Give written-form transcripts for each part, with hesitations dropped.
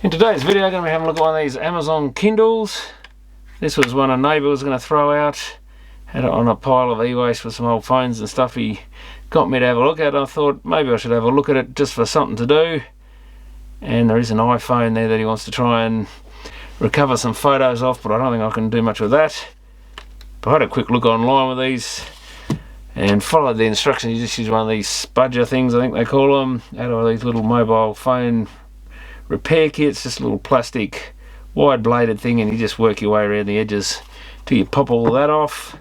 In today's video, I'm going to be having a look at one of these Amazon Kindles. This was one a neighbour was going to throw out. Had it on a pile of e-waste with some old phones and stuff he got me to have a look at. I thought maybe I should have a look at it just for something to do. And there is an iPhone there that he wants to try and recover some photos off, but I don't think I can do much with that. But I had a quick look online with these and followed the instructions. You just use one of these spudger things, I think they call them, out of these little mobile phone repair kits, just a little plastic wide bladed thing, and you just work your way around the edges till you pop all of that off.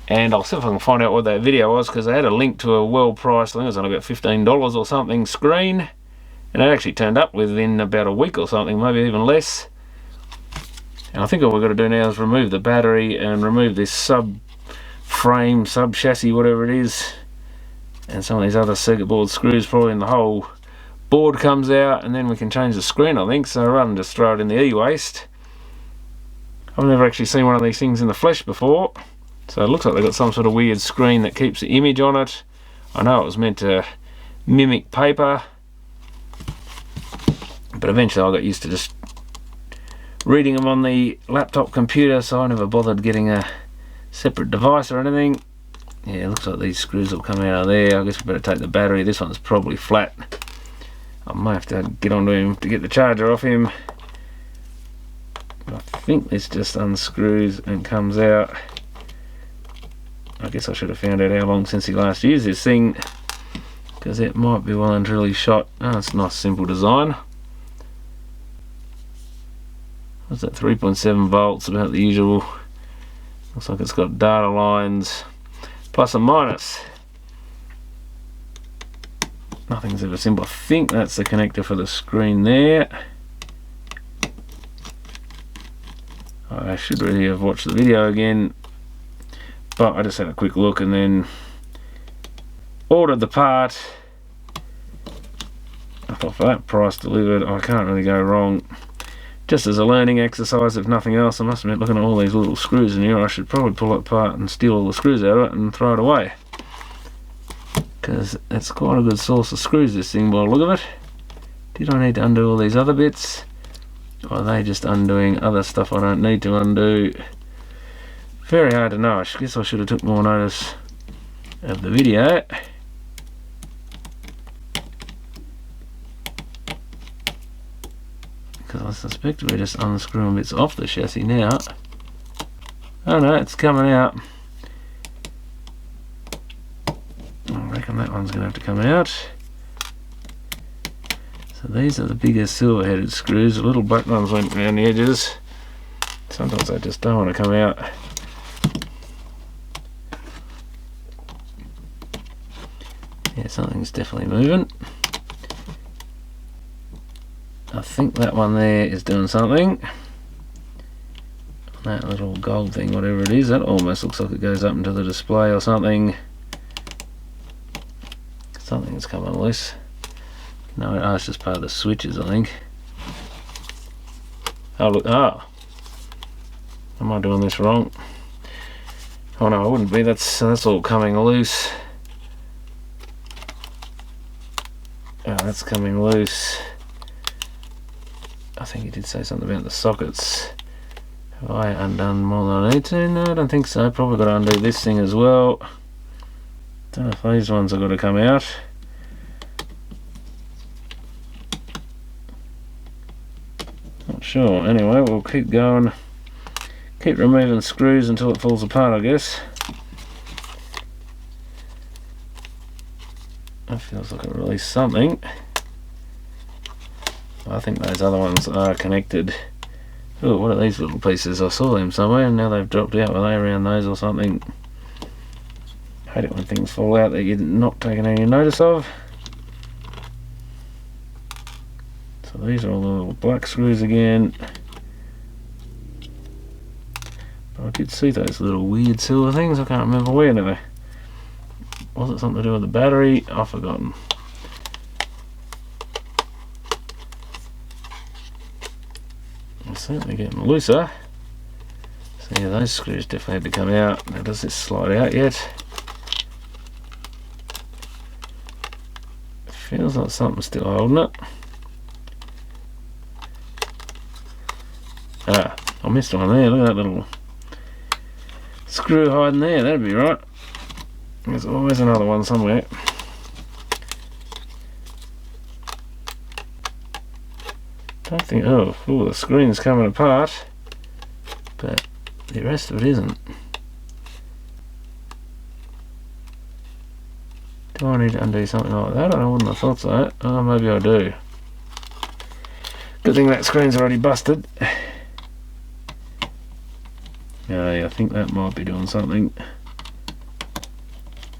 And I'll see if I can find out what that video was, because they had a link to a well priced, I think it was only about $15 or something, screen, and it actually turned up within about a week or something, maybe even less. And I think all we've got to do now is remove the battery and remove this sub frame, sub chassis, whatever it is, and some of these other circuit board screws probably, and the whole board comes out, and then we can change the screen, I think. So rather than just throw it in the e-waste, I've never actually seen one of these things in the flesh before, so it looks like they've got some sort of weird screen that keeps the image on it. I know it was meant to mimic paper, but eventually I got used to just reading them on the laptop computer, so I never bothered getting a separate device or anything. Yeah, it looks like these screws will come out of there. I guess we better take the battery. This one's probably flat. I might have to get onto him to get the charger off him. I think this just unscrews and comes out. I guess I should have found out how long since he last used this thing, because it might be well and truly shot. Oh, it's a nice simple design. What's that, 3.7 volts, about the usual. Looks like it's got data lines, plus and minus. Nothing's ever simple. I think that's the connector for the screen there. I should really have watched the video again, but I just had a quick look and then ordered the part. I thought for that price delivered, I can't really go wrong. Just as a learning exercise, if nothing else. I must admit, looking at all these little screws in here, I should probably pull it apart and steal all the screws out of it and throw it away, because it's quite a good source of screws, this thing, by the look of it. Did I need to undo all these other bits, or are they just undoing other stuff I don't need to undo? Very hard to know. I guess I should have took more notice of the video. Because I suspect we're just unscrewing bits off the chassis now. Oh no, it's coming out. I reckon that one's going to have to come out. So these are the bigger silver headed screws. The little black ones went around the edges. Sometimes they just don't want to come out. Yeah, something's definitely moving. I think that one there is doing something. That little gold thing, whatever it is, that almost looks like it goes up into the display or something. Something's coming loose. No, it's just part of the switches, I think. Oh look, am I doing this wrong? Oh no, I wouldn't be. That's all coming loose. Oh, that's coming loose. I think he did say something about the sockets. Have I undone more than I need to? No, I don't think so. Probably got to undo this thing as well. Don't know if these ones have got to come out. Not sure. Anyway, we'll keep going. Keep removing screws until it falls apart, I guess. That feels like it released something. I think those other ones are connected. Oh, what are these little pieces? I saw them somewhere and now they've dropped out. Were they around those or something? I hate it when things fall out that you're not taking any notice of. So these are all the little black screws again. But I did see those little weird silver things. I can't remember where now. Was it something to do with the battery? I've forgotten. It's certainly getting looser. So yeah, those screws definitely had to come out. Now, does this slide out yet? Feels like something's still holding it. Ah, I missed one there. Look at that little screw hiding there. That'd be right. There's always another one somewhere. Don't think. Oh, the screen's coming apart, but the rest of it isn't. Do I need to undo something like that? I wouldn't have thought so. Oh, maybe I do. Good thing that screen's already busted. Yeah, I think that might be doing something.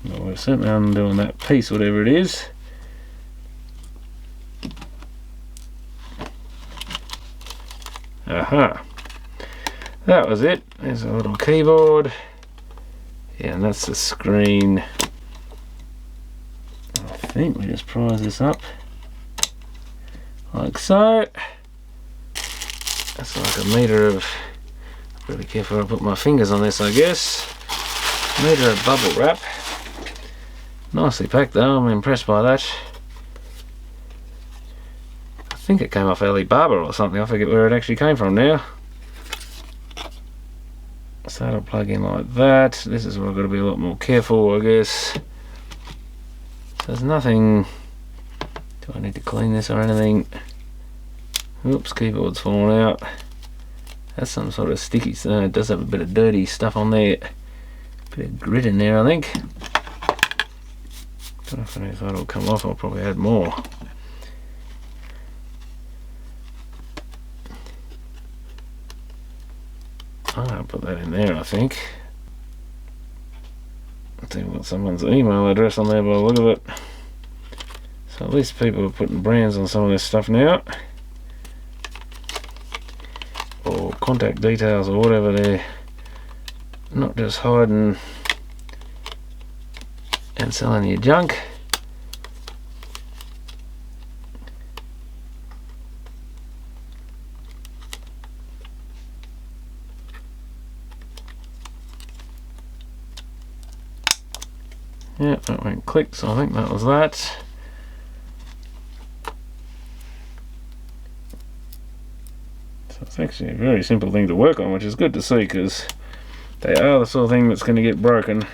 Well, we're certainly undoing that piece, whatever it is. Aha. That was it. There's a little keyboard. Yeah, and that's the screen. I think we just prise this up like so. That's like a metre of, really careful I put my fingers on this, I guess. Metre of bubble wrap. Nicely packed though, I'm impressed by that. I think it came off Alibaba or something, I forget where it actually came from now. So that'll plug in like that. This is where I've got to be a lot more careful, I guess. So there's nothing. Do I need to clean this or anything? Oops, keyboard's falling out. That's some sort of sticky, so it does have a bit of dirty stuff on there. Bit of grit in there, I think. Don't know if that'll come off, I'll probably add more. I'll put that in there, I think. I think I've got someone's email address on there by the look of it. So at least people are putting brands on some of this stuff now. Or contact details or whatever, they're not just hiding and selling your junk. Yeah, that went click, so I think that was that. So it's actually a very simple thing to work on, which is good to see, because they are the sort of thing that's going to get broken.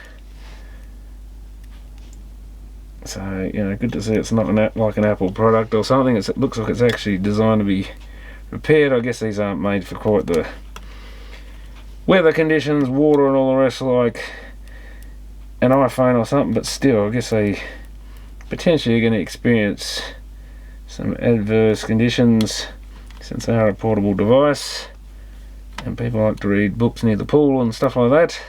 So, you know, good to see it's not like an Apple product or something. It looks like it's actually designed to be repaired. I guess these aren't made for quite the weather conditions, water and all the rest, like an iPhone or something, but still, I guess they potentially are going to experience some adverse conditions since they are a portable device and people like to read books near the pool and stuff like that.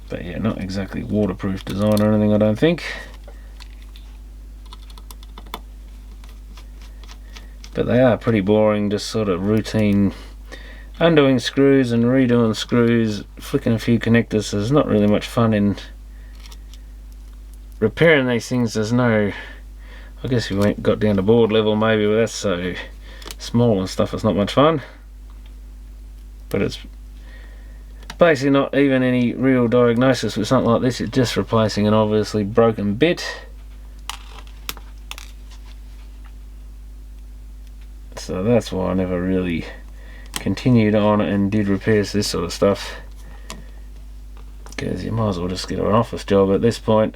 But yeah, not exactly waterproof design or anything, I don't think. But they are pretty boring, just sort of routine undoing screws and redoing screws, flicking a few connectors. So there's not really much fun in repairing these things. There's no, I guess if you got down to board level maybe, but that's so small and stuff, it's not much fun. But it's basically not even any real diagnosis with something like this. It's just replacing an obviously broken bit. So that's why I never really continued on and did repairs to this sort of stuff, because you might as well just get an office job at this point,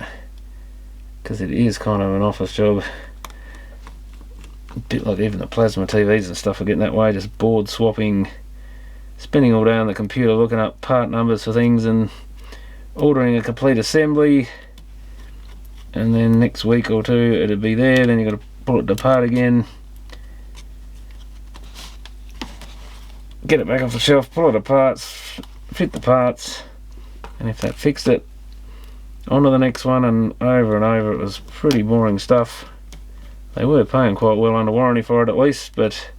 because it is kind of an office job. A bit like even the plasma TVs and stuff are getting that way, just board swapping, spinning all down the computer, looking up part numbers for things and ordering a complete assembly, and then next week or two it'll be there, then you've got to pull it apart again, get it back off the shelf, pull it apart, fit the parts, and if that fixed it, on to the next one, and over. It was pretty boring stuff. They were paying quite well under warranty for it at least, but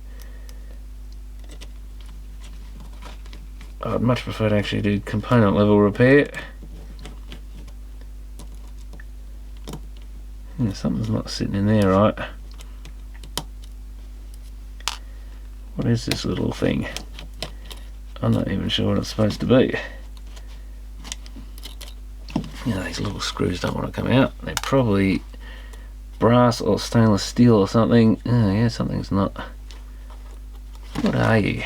I'd much prefer to actually do component level repair. Something's not sitting in there right. What is this little thing? I'm not even sure what it's supposed to be. You know, these little screws don't want to come out. They're probably brass or stainless steel or something. Oh yeah, something's not. What are you?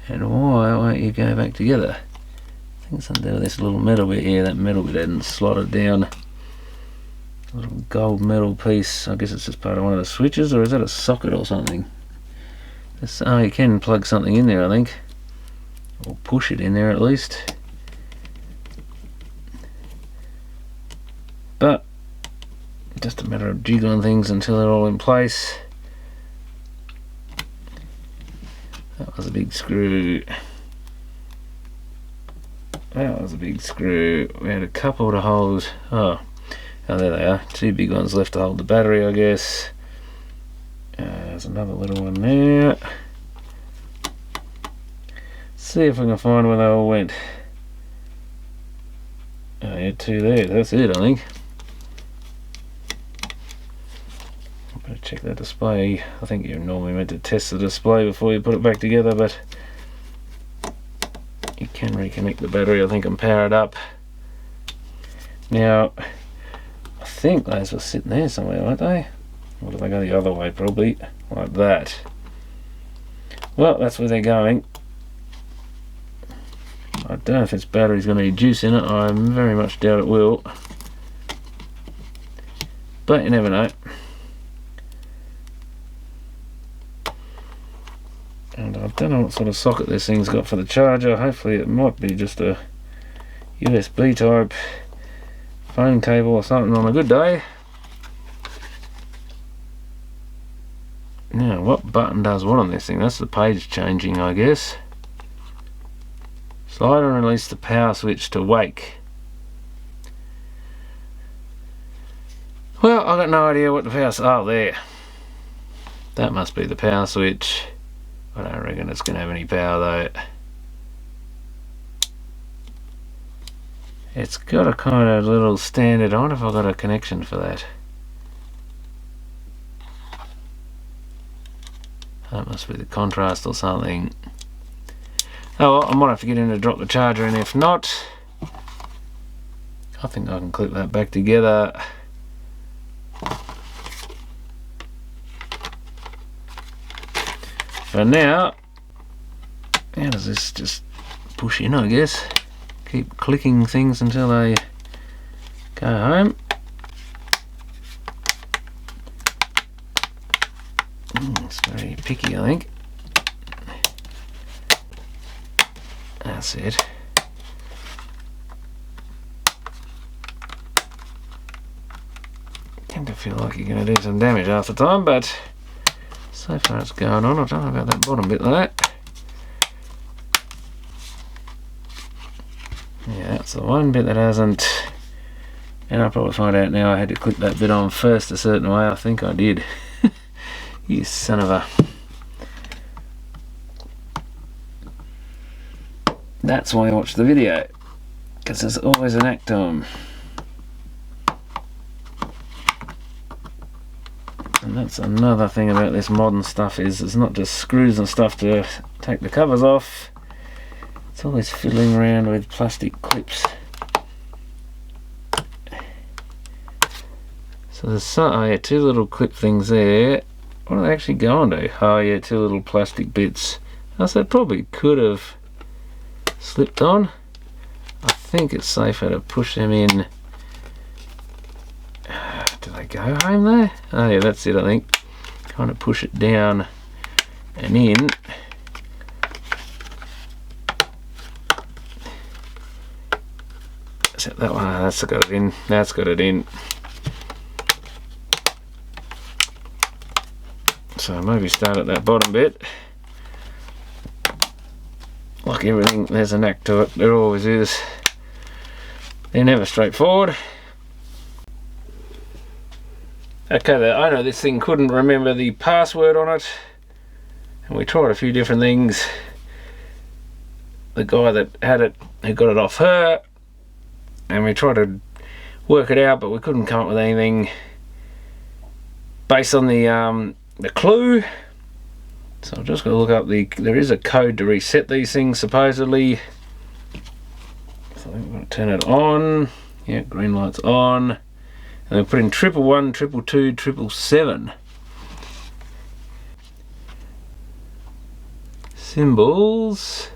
And why won't you go back together? I think it's under this little metal bit here. That metal bit hadn't slotted down. A little gold metal piece. I guess it's just part of one of the switches, or is that a socket or something? Oh, you can plug something in there, I think. Or push it in there at least. But just a matter of jiggling things until they're all in place. That was a big screw. That was a big screw. We had a couple to hold. Oh, there they are. Two big ones left to hold the battery, I guess. There's another little one there. See if we can find where they all went. Oh yeah, two there. That's it, I think. Better check that display. I think you're normally meant to test the display before you put it back together, but you can reconnect the battery, I think, and power it up. Now, I think those were sitting there somewhere, weren't they? Or did they go the other way? Probably like that. Well, that's where they're going. I don't know if this battery's going to need juice in it. I very much doubt it will, but you never know. And I don't know what sort of socket this thing's got for the charger. Hopefully it might be just a USB type phone cable or something on a good day. Now, what button does what on this thing? That's the page changing, I guess. Slide and release the power switch to wake. Well, I've got no idea what the power... Oh, there. That must be the power switch. I don't reckon it's going to have any power though. It's got a kind of little standard. I wonder if I've got a connection for that. That must be the contrast or something. Oh well, I might have to get in to drop the charger in. If not, I think I can clip that back together. For now, how does this just push in, I guess? Keep clicking things until they go home. It's very picky, I think. That's it. Tend to feel like you're going to do some damage half the time, but so far it's going on. I don't know about that bottom bit though. Yeah, that's the one bit that hasn't. And I'll probably find out now I had to clip that bit on first a certain way. I think I did. You son of a... That's why I watch the video, because there's always an act on. And that's another thing about this modern stuff, is it's not just screws and stuff to take the covers off. It's always fiddling around with plastic clips. So there's some, oh yeah, two little clip things there. What do they actually go onto? Oh yeah, two little plastic bits. So it probably could have slipped on. I think it's safer to push them in. Do they go home there? Oh yeah, that's it, I think. Kind of push it down and in. Set that one. That's got it in. That's got it in. So maybe start at that bottom bit. Like everything, there's a knack to it. There always is. They're never straightforward. Okay, the owner of this thing couldn't remember the password on it, and we tried a few different things. The guy that had it, who got it off her, and we tried to work it out, but we couldn't come up with anything based on the clue. So I'm just going to look up there is a code to reset these things supposedly. turn it on. Yeah, green light's on. And then put in 111, 222, 777. Symbols.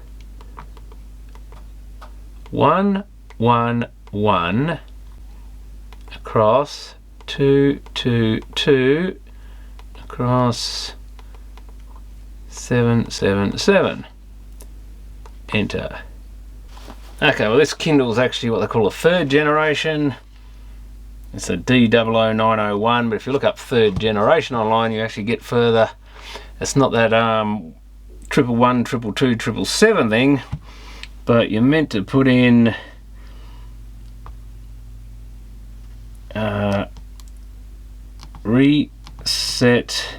111 across 222 across 777. Enter. Okay, well this Kindle is actually what they call a third generation. It's a D00901, but if you look up third generation online, you actually get further. It's not that 111, 222, 777 thing, but you're meant to put in reset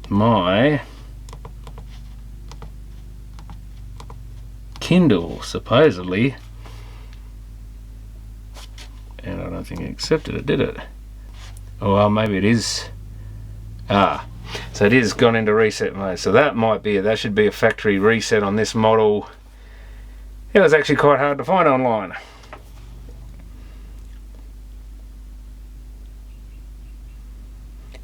my Kindle, supposedly. And I don't think it accepted it, did it? Oh, well, maybe it is. So it is gone into reset mode. So that might be it. That should be a factory reset on this model. It was actually quite hard to find online.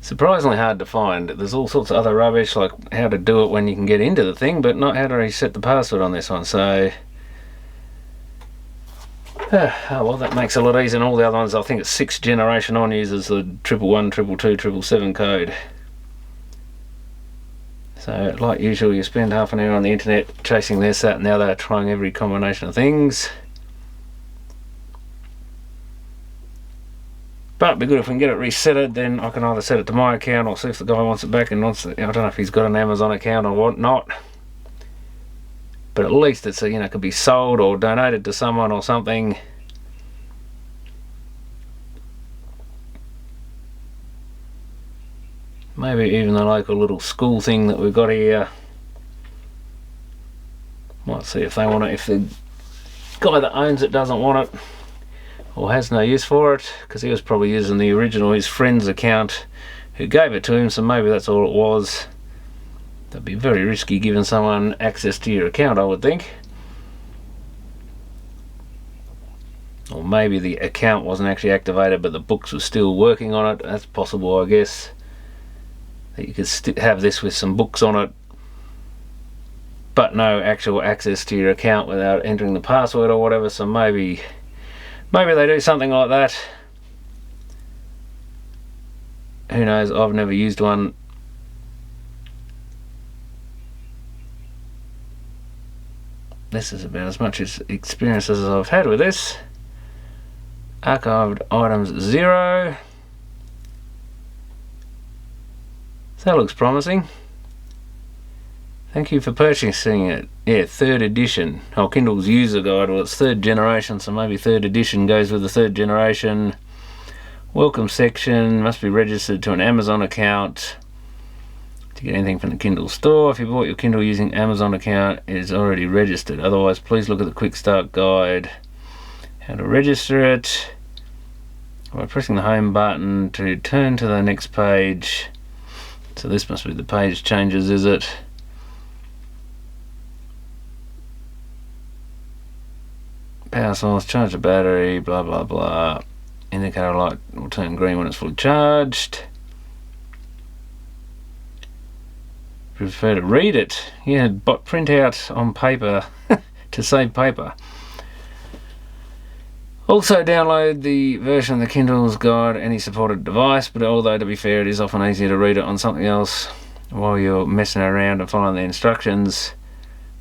Surprisingly hard to find. There's all sorts of other rubbish, like how to do it when you can get into the thing, but not how to reset the password on this one. So oh well, that makes it a lot easier than all the other ones. I think it's 6th generation on uses the 111, 222, 777 code. So like usual, you spend half an hour on the internet chasing this, that and the other, trying every combination of things. But it'd be good if we can get it resetted. Then I can either set it to my account or see if the guy wants it back and wants it. I don't know if he's got an Amazon account or whatnot. But at least it's could be sold or donated to someone or something. Maybe even the local little school thing that we've got here. Might see if they want it. If the guy that owns it doesn't want it or has no use for it, because he was probably using the original, his friend's account who gave it to him, so maybe that's all it was. That'd be very risky giving someone access to your account, I would think. Or maybe the account wasn't actually activated but the books were still working on it. That's possible, I guess. That you could have this with some books on it but no actual access to your account without entering the password or whatever, so maybe they do something like that. Who knows, I've never used one. This is about as much experience as I've had with this. Archived items 0. So that looks promising. Thank you for purchasing it. Yeah, 3rd edition. Oh, Kindle's user guide. Well, it's 3rd generation, so maybe 3rd edition goes with the 3rd generation. Welcome section. Must be registered to an Amazon account to get anything from the Kindle store. If you bought your Kindle using Amazon account, it is already registered. Otherwise, please look at the quick start guide. How to register it. By pressing the home button to turn to the next page. So this must be the page changes, is it? Power source, charge the battery, blah blah blah. Indicator light will turn green when it's fully charged. Prefer to read it. Yeah, but print out on paper to save paper. Also download the version of the Kindle's guide any supported device, but although to be fair it is often easier to read it on something else while you're messing around and following the instructions.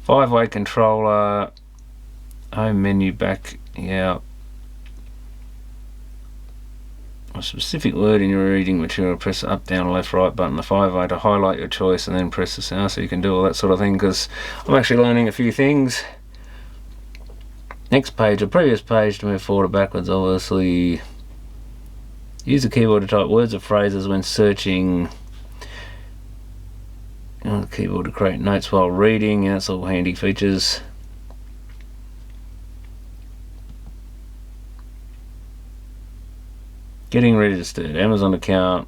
5-way controller, home menu back, yeah. A specific word in your reading material, press the up, down, left, right button, the 5-way to highlight your choice, and then press the sound so you can do all that sort of thing, because I'm actually learning a few things. Next page, or previous page to move forward or backwards, obviously. Use the keyboard to type words or phrases when searching. On the keyboard to create notes while reading, yeah, that's all handy features. Getting registered, Amazon account.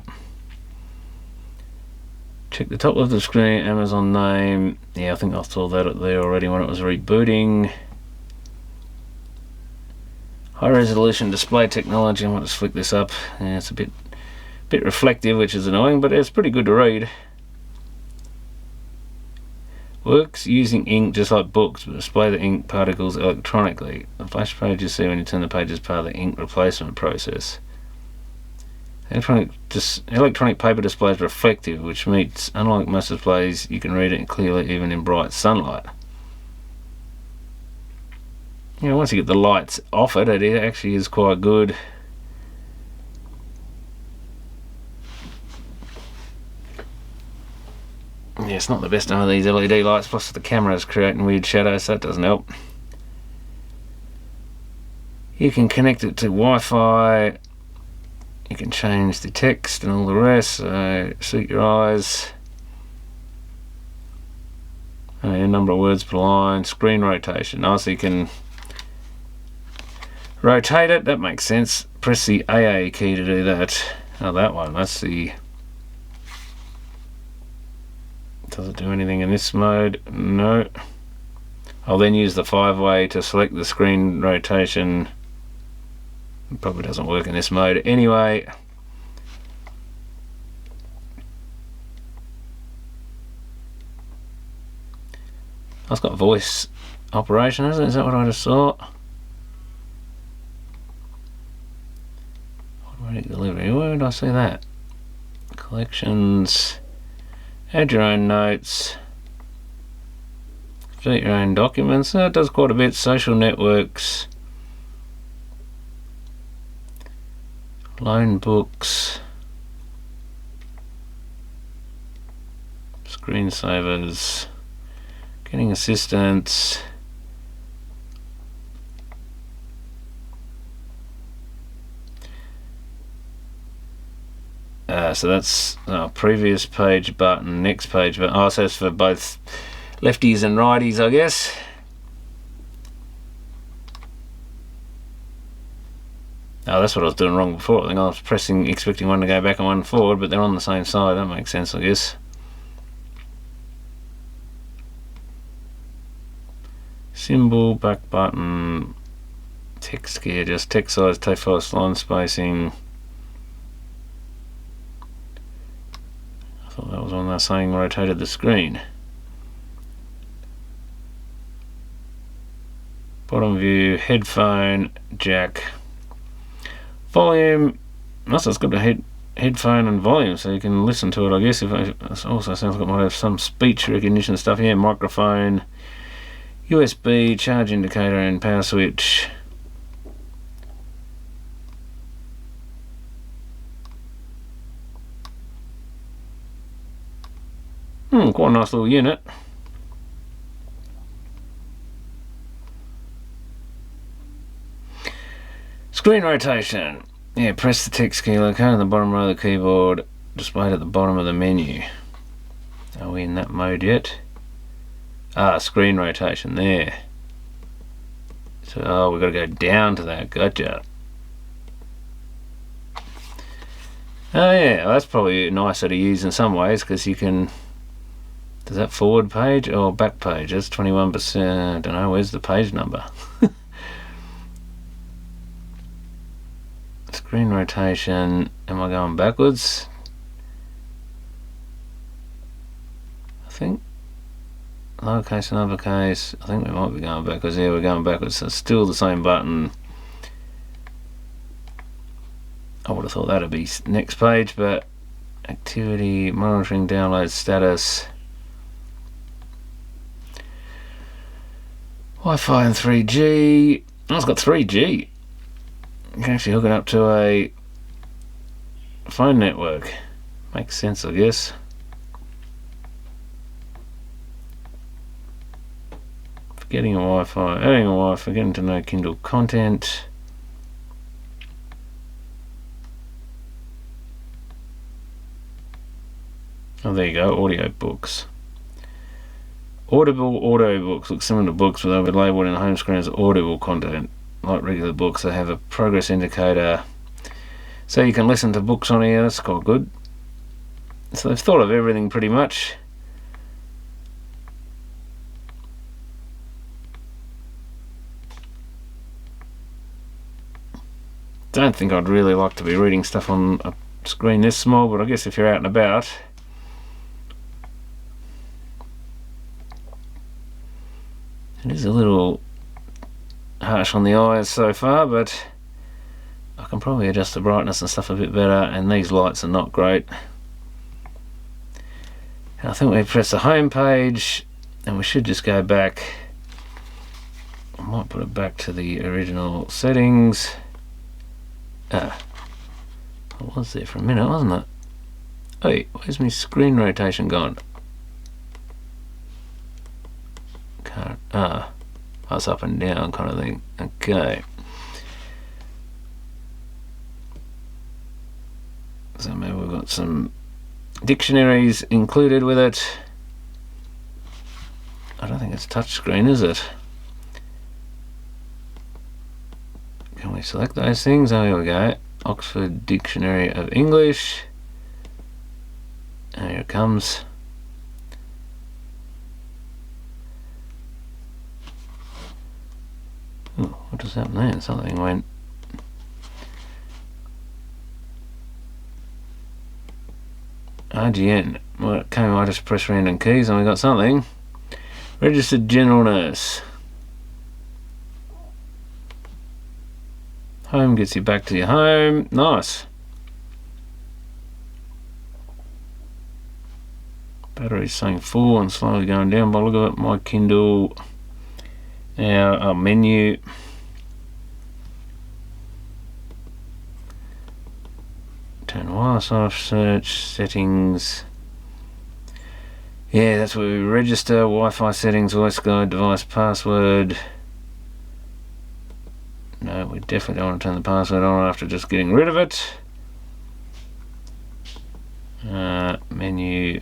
Check the top of the screen, Amazon name. Yeah, I think I saw that up there already when it was rebooting. high resolution display technology. I might just flick this up. Yeah, it's a bit reflective, which is annoying, but it's pretty good to read. Works using ink just like books, but display the ink particles electronically. The flash page you see when you turn the page is part of the ink replacement process. Electronic paper display is reflective, which means, unlike most displays, you can read it clearly even in bright sunlight. Once you get the lights off it, it actually is quite good. Yeah, it's not the best of these LED lights, plus the camera is creating weird shadows, so that doesn't help. You can connect it to Wi-Fi. You can change the text and all the rest, so suit your eyes. A number of words per line. Screen rotation. So you can rotate it, that makes sense. Press the AA key to do that. That one, that's the... Does it do anything in this mode? No. I'll then use the 5-way to select the screen rotation. It probably doesn't work in this mode anyway. It's got voice operation, isn't it? Is that what I just saw? Automatic delivery. Where did I see that? Collections. Add your own notes. Delete your own documents. It does quite a bit. Social networks. Loan books. Screensavers. Getting assistance. So that's previous page button, next page button. So it's for both lefties and righties, I guess. That's what I was doing wrong before. I think I was expecting one to go back and one forward, but they're on the same side. That makes sense, I guess. Symbol, back button, text gear, just text size, text size, line spacing. I thought that was on there saying rotated the screen. Bottom view, headphone, jack, volume. Also, it's got a headphone and volume, so you can listen to it, I guess. It also sounds like it might have some speech recognition stuff here. Microphone, USB, charge indicator, and power switch. Quite a nice little unit. Screen rotation. Yeah, press the text key located on the bottom row of the keyboard, displayed at the bottom of the menu. Are we in that mode yet? Screen rotation there. So, we've got to go down to that. Gotcha. Oh yeah, well, that's probably nicer to use in some ways, because you can... Is that forward page or back page? That's 21%. I don't know, where's the page number? Screen rotation. Am I going backwards? I think. Lowercase and uppercase. I think we might be going backwards. Yeah, we're going backwards. So it's still the same button. I would have thought that'd be next page, but activity, monitoring, download status. Wi-Fi and 3G. Oh, it's got 3G. You can actually hook it up to a phone network. Makes sense, I guess. Getting a Wi-Fi, adding a Wi-Fi, getting to know Kindle content. Oh, there you go, audio books. Audible audio books look similar to books, but they'll be labelled in the home screen as audible content. Like regular books, they have a progress indicator. So you can listen to books on here, that's quite good. So they've thought of everything pretty much. don't think I'd really like to be reading stuff on a screen this small, but I guess if you're out and about. It is a little harsh on the eyes so far, but I can probably adjust the brightness and stuff a bit better, and these lights are not great. And I think we press the home page, and we should just go back. I might put it back to the original settings. It was there for a minute, wasn't it? Hey, where's my screen rotation gone? Can't. That's up and down kind of thing. Okay. So maybe we've got some dictionaries included with it. I don't think it's touchscreen, is it? Can we select those things? Oh, here we go. Oxford Dictionary of English. And here it comes. Ooh, what does that mean? Something went. RGN. Well, it came, I just press random keys and we got something. Registered General Nurse. Home gets you back to your home. Nice. Battery's saying full and slowly going down by the look of it. My Kindle. Our menu. Turn wireless off, search, settings. Yeah, that's where we register. Wi-Fi settings, voice guide, device password. No, we definitely don't want to turn the password on after just getting rid of it. Menu.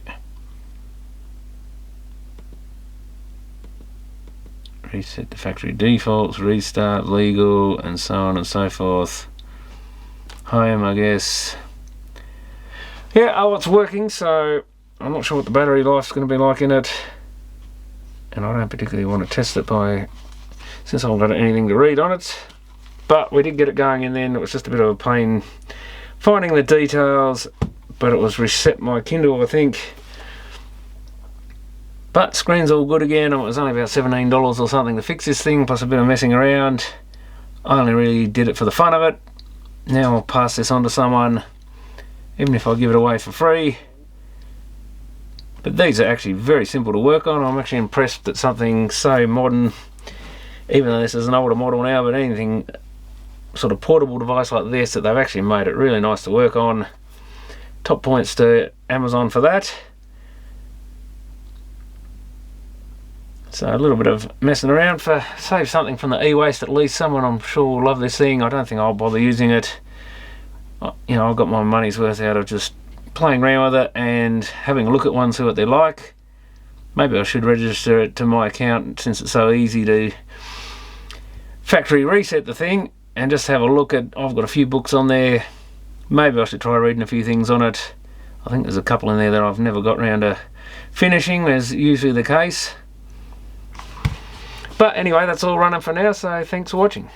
Reset the factory defaults, restart, legal, and so on and so forth. Home, I guess. Yeah, it's working, so I'm not sure what the battery life's going to be like in it. And I don't particularly want to test it since I haven't got anything to read on it. But we did get it going in then. It was just a bit of a pain finding the details, but it was reset my Kindle, I think. But screen's all good again. It was only about $17 or something to fix this thing, plus a bit of messing around. I only really did it for the fun of it. Now I'll pass this on to someone, even if I give it away for free. But these are actually very simple to work on. I'm actually impressed that something so modern, even though this is an older model now, but anything sort of portable device like this, that they've actually made it really nice to work on. Top points to Amazon for that. So a little bit of messing around for save something from the e-waste at least. Someone I'm sure will love this thing. I don't think I'll bother using it. You know, I've got my money's worth out of just playing around with it and having a look at one, see what they're like. Maybe I should register it to my account since it's so easy to factory reset the thing and just have a look at. I've got a few books on there. Maybe I should try reading a few things on it. I think there's a couple in there that I've never got around to finishing, as usually the case. But anyway, that's all running for now, so thanks for watching.